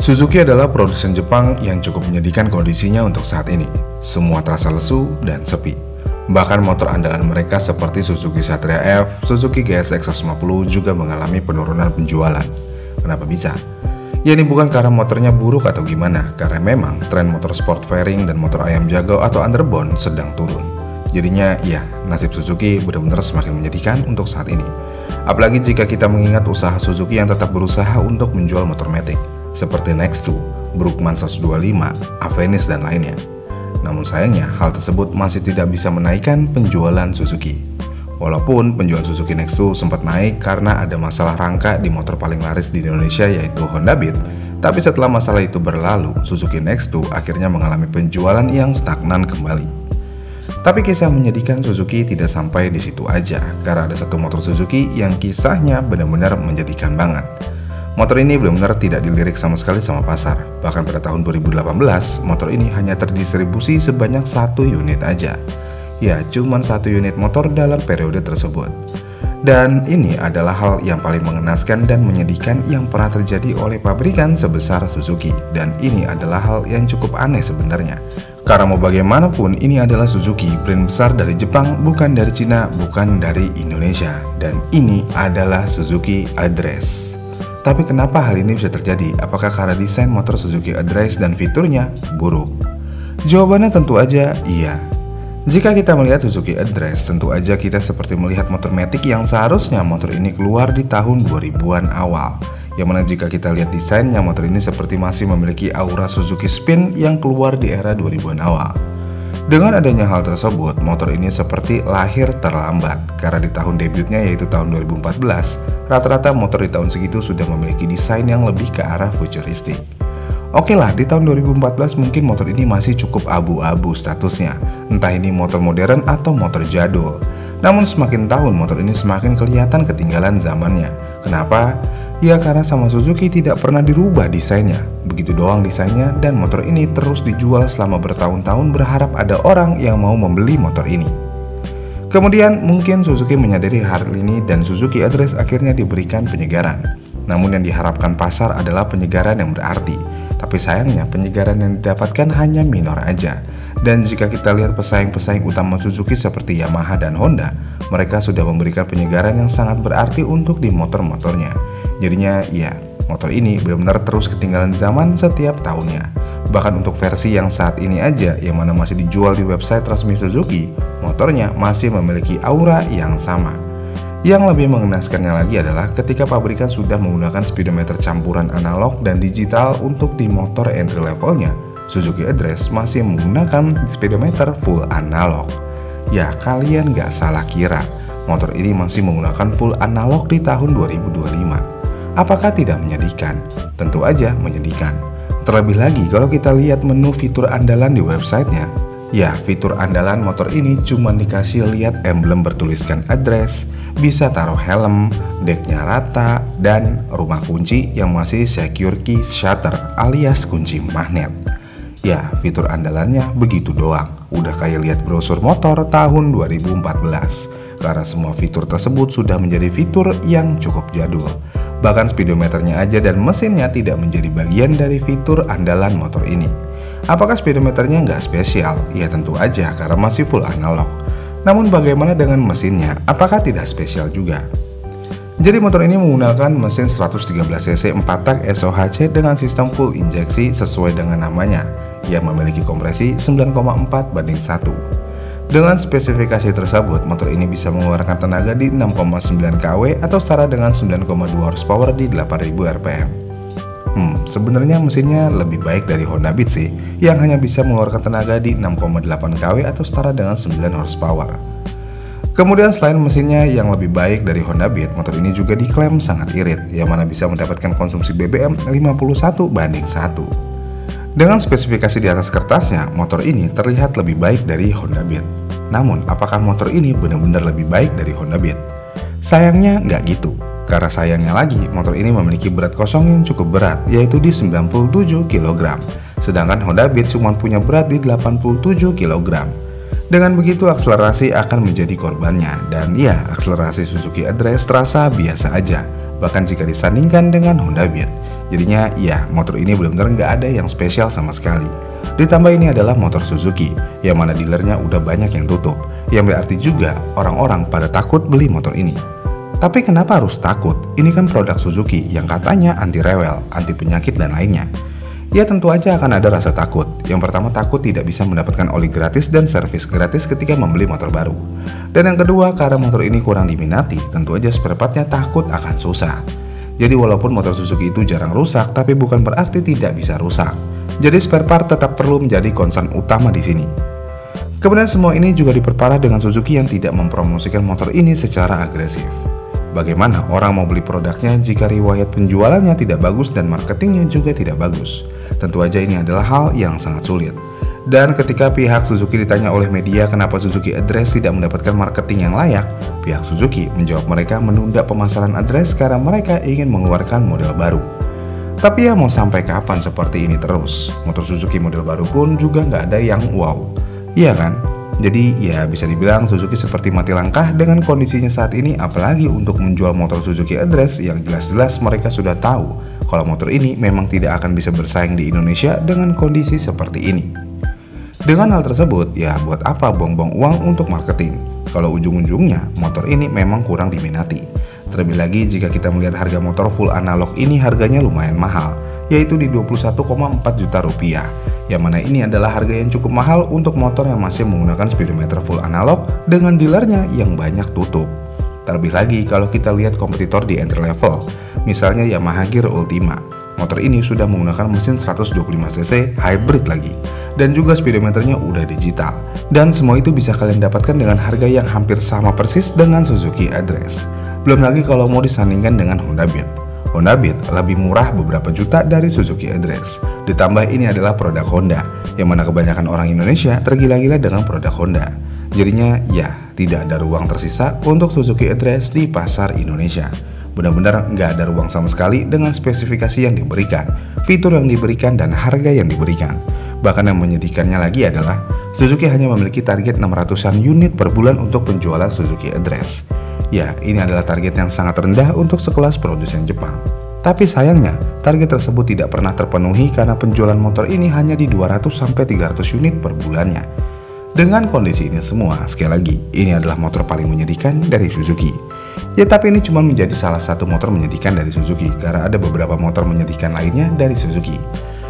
Suzuki adalah produsen Jepang yang cukup menyedihkan kondisinya untuk saat ini. Semua terasa lesu dan sepi. Bahkan motor andalan mereka seperti Suzuki Satria F, Suzuki GSX 150 juga mengalami penurunan penjualan. Kenapa bisa? Ya ini bukan karena motornya buruk atau gimana, karena memang tren motor sport fairing dan motor ayam jago atau underbone sedang turun. Jadinya ya, nasib Suzuki benar-benar semakin menyedihkan untuk saat ini. Apalagi jika kita mengingat usaha Suzuki yang tetap berusaha untuk menjual motor matic seperti Next2, Brugman 125, Avenis dan lainnya. Namun sayangnya hal tersebut masih tidak bisa menaikkan penjualan Suzuki. Walaupun penjualan Suzuki Next2 sempat naik karena ada masalah rangka di motor paling laris di Indonesia yaitu Honda Beat, tapi setelah masalah itu berlalu, Suzuki Next2 akhirnya mengalami penjualan yang stagnan kembali. Tapi kisah menyedihkan Suzuki tidak sampai di situ aja, karena ada satu motor Suzuki yang kisahnya benar-benar menjadikan banget. Motor ini benar-benar tidak dilirik sama sekali sama pasar. Bahkan pada tahun 2018, motor ini hanya terdistribusi sebanyak 1 unit aja. Ya, cuman 1 unit motor dalam periode tersebut. Dan ini adalah hal yang paling mengenaskan dan menyedihkan yang pernah terjadi oleh pabrikan sebesar Suzuki. Dan ini adalah hal yang cukup aneh sebenarnya. Karena mau bagaimanapun, ini adalah Suzuki, brand besar dari Jepang, bukan dari Cina, bukan dari Indonesia. Dan ini adalah Suzuki Address. Tapi kenapa hal ini bisa terjadi? Apakah karena desain motor Suzuki Address dan fiturnya buruk? Jawabannya tentu aja iya. Jika kita melihat Suzuki Address, tentu aja kita seperti melihat motor matic yang seharusnya motor ini keluar di tahun 2000-an awal. Yang mana jika kita lihat desainnya, motor ini seperti masih memiliki aura Suzuki Spin yang keluar di era 2000-an awal. Dengan adanya hal tersebut, motor ini seperti lahir terlambat, karena di tahun debutnya yaitu tahun 2014, rata-rata motor di tahun segitu sudah memiliki desain yang lebih ke arah futuristik. Oke lah, di tahun 2014 mungkin motor ini masih cukup abu-abu statusnya, entah ini motor modern atau motor jadul. Namun semakin tahun motor ini semakin kelihatan ketinggalan zamannya. Kenapa? Ya karena sama Suzuki tidak pernah dirubah desainnya. Begitu doang desainnya dan motor ini terus dijual selama bertahun-tahun berharap ada orang yang mau membeli motor ini. Kemudian mungkin Suzuki menyadari hal ini dan Suzuki Address akhirnya diberikan penyegaran. Namun yang diharapkan pasar adalah penyegaran yang berarti. Tapi sayangnya penyegaran yang didapatkan hanya minor aja. Dan jika kita lihat pesaing-pesaing utama Suzuki seperti Yamaha dan Honda, mereka sudah memberikan penyegaran yang sangat berarti untuk di motor-motornya. Jadinya ya, motor ini benar-benar terus ketinggalan zaman setiap tahunnya. Bahkan untuk versi yang saat ini aja, yang mana masih dijual di website resmi Suzuki, motornya masih memiliki aura yang sama. Yang lebih mengenaskannya lagi adalah ketika pabrikan sudah menggunakan speedometer campuran analog dan digital untuk di motor entry levelnya, Suzuki Address masih menggunakan speedometer full analog. Ya kalian gak salah kira, motor ini masih menggunakan full analog di tahun 2025. Apakah tidak menyedihkan? Tentu aja menyedihkan. Terlebih lagi kalau kita lihat menu fitur andalan di websitenya. Ya, fitur andalan motor ini cuma dikasih lihat emblem bertuliskan Address, bisa taruh helm, decknya rata, dan rumah kunci yang masih secure key shutter alias kunci magnet. Ya, fitur andalannya begitu doang. Udah kayak lihat brosur motor tahun 2014. Karena semua fitur tersebut sudah menjadi fitur yang cukup jadul. Bahkan speedometernya aja dan mesinnya tidak menjadi bagian dari fitur andalan motor ini. Apakah speedometernya nggak spesial? Ya tentu aja karena masih full analog. Namun bagaimana dengan mesinnya? Apakah tidak spesial juga? Jadi motor ini menggunakan mesin 113cc 4-tak SOHC dengan sistem full injeksi sesuai dengan namanya, yang memiliki kompresi 9,4:1. Dengan spesifikasi tersebut, motor ini bisa mengeluarkan tenaga di 6,9 kW atau setara dengan 9,2 horsepower di 8000 rpm. Sebenarnya mesinnya lebih baik dari Honda Beat sih, yang hanya bisa mengeluarkan tenaga di 6,8 kW atau setara dengan 9 horsepower. Kemudian selain mesinnya yang lebih baik dari Honda Beat, motor ini juga diklaim sangat irit, yang mana bisa mendapatkan konsumsi BBM 51:1. Dengan spesifikasi di atas kertasnya, motor ini terlihat lebih baik dari Honda Beat. Namun, apakah motor ini benar-benar lebih baik dari Honda Beat? Sayangnya nggak gitu. Karena sayangnya lagi, motor ini memiliki berat kosong yang cukup berat, yaitu di 97 kg. Sedangkan Honda Beat cuma punya berat di 87 kg. Dengan begitu, akselerasi akan menjadi korbannya. Dan ya, akselerasi Suzuki Address terasa biasa aja, bahkan jika disandingkan dengan Honda Beat. Jadinya ya motor ini benar-benar nggak ada yang spesial sama sekali. Ditambah ini adalah motor Suzuki, yang mana dealernya udah banyak yang tutup, yang berarti juga orang-orang pada takut beli motor ini. Tapi kenapa harus takut? Ini kan produk Suzuki yang katanya anti rewel, anti penyakit dan lainnya. Ya tentu aja akan ada rasa takut. Yang pertama takut tidak bisa mendapatkan oli gratis dan servis gratis ketika membeli motor baru. Dan yang kedua karena motor ini kurang diminati, tentu aja spare partnya takut akan susah. Jadi walaupun motor Suzuki itu jarang rusak, tapi bukan berarti tidak bisa rusak. Jadi spare part tetap perlu menjadi concern utama di sini. Kemudian semua ini juga diperparah dengan Suzuki yang tidak mempromosikan motor ini secara agresif. Bagaimana orang mau beli produknya jika riwayat penjualannya tidak bagus dan marketingnya juga tidak bagus? Tentu aja ini adalah hal yang sangat sulit. Dan ketika pihak Suzuki ditanya oleh media kenapa Suzuki Address tidak mendapatkan marketing yang layak, pihak Suzuki menjawab mereka menunda pemasaran Address karena mereka ingin mengeluarkan model baru. Tapi ya mau sampai kapan seperti ini terus? Motor Suzuki model baru pun juga nggak ada yang wow. Iya kan? Jadi ya bisa dibilang Suzuki seperti mati langkah dengan kondisinya saat ini, apalagi untuk menjual motor Suzuki Address yang jelas-jelas mereka sudah tahu kalau motor ini memang tidak akan bisa bersaing di Indonesia dengan kondisi seperti ini. Dengan hal tersebut, ya buat apa buang-buang uang untuk marketing kalau ujung-ujungnya motor ini memang kurang diminati. Terlebih lagi jika kita melihat harga motor full analog ini harganya lumayan mahal, yaitu di 21,4 juta rupiah. Yang mana ini adalah harga yang cukup mahal untuk motor yang masih menggunakan speedometer full analog dengan dealernya yang banyak tutup. Terlebih lagi kalau kita lihat kompetitor di entry level, misalnya Yamaha Gear Ultima. Motor ini sudah menggunakan mesin 125cc hybrid lagi, dan juga speedometernya udah digital. Dan semua itu bisa kalian dapatkan dengan harga yang hampir sama persis dengan Suzuki Address. Belum lagi kalau mau disandingkan dengan Honda Beat. Honda Beat lebih murah beberapa juta dari Suzuki Address. Ditambah ini adalah produk Honda, yang mana kebanyakan orang Indonesia tergila-gila dengan produk Honda. Jadinya ya tidak ada ruang tersisa untuk Suzuki Address di pasar Indonesia. Benar-benar nggak ada ruang sama sekali dengan spesifikasi yang diberikan, fitur yang diberikan, dan harga yang diberikan. Bahkan yang menyedihkannya lagi adalah Suzuki hanya memiliki target 600-an unit per bulan untuk penjualan Suzuki Address. Ya, ini adalah target yang sangat rendah untuk sekelas produsen Jepang. Tapi sayangnya, target tersebut tidak pernah terpenuhi karena penjualan motor ini hanya di 200-300 unit per bulannya. Dengan kondisi ini semua, sekali lagi, ini adalah motor paling menyedihkan dari Suzuki. Ya tapi ini cuma menjadi salah satu motor menyedihkan dari Suzuki, karena ada beberapa motor menyedihkan lainnya dari Suzuki.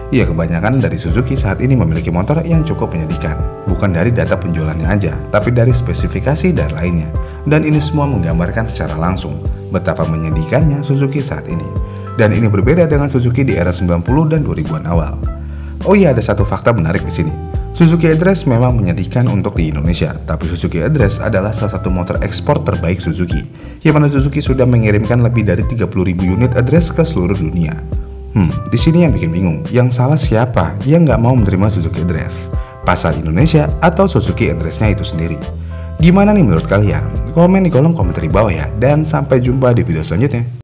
Ya kebanyakan dari Suzuki saat ini memiliki motor yang cukup menyedihkan, bukan dari data penjualannya aja, tapi dari spesifikasi dan lainnya. Dan ini semua menggambarkan secara langsung betapa menyedihkannya Suzuki saat ini. Dan ini berbeda dengan Suzuki di era 90 dan 2000-an awal. Oh iya, ada satu fakta menarik di sini. Suzuki Address memang menyedihkan untuk di Indonesia, tapi Suzuki Address adalah salah satu motor ekspor terbaik Suzuki, yang mana Suzuki sudah mengirimkan lebih dari 30.000 unit Address ke seluruh dunia. Di sini yang bikin bingung, yang salah siapa yang nggak mau menerima Suzuki Address? Pasar Indonesia atau Suzuki Address-nya itu sendiri? Gimana nih menurut kalian? Komen di kolom komentar di bawah ya, dan sampai jumpa di video selanjutnya.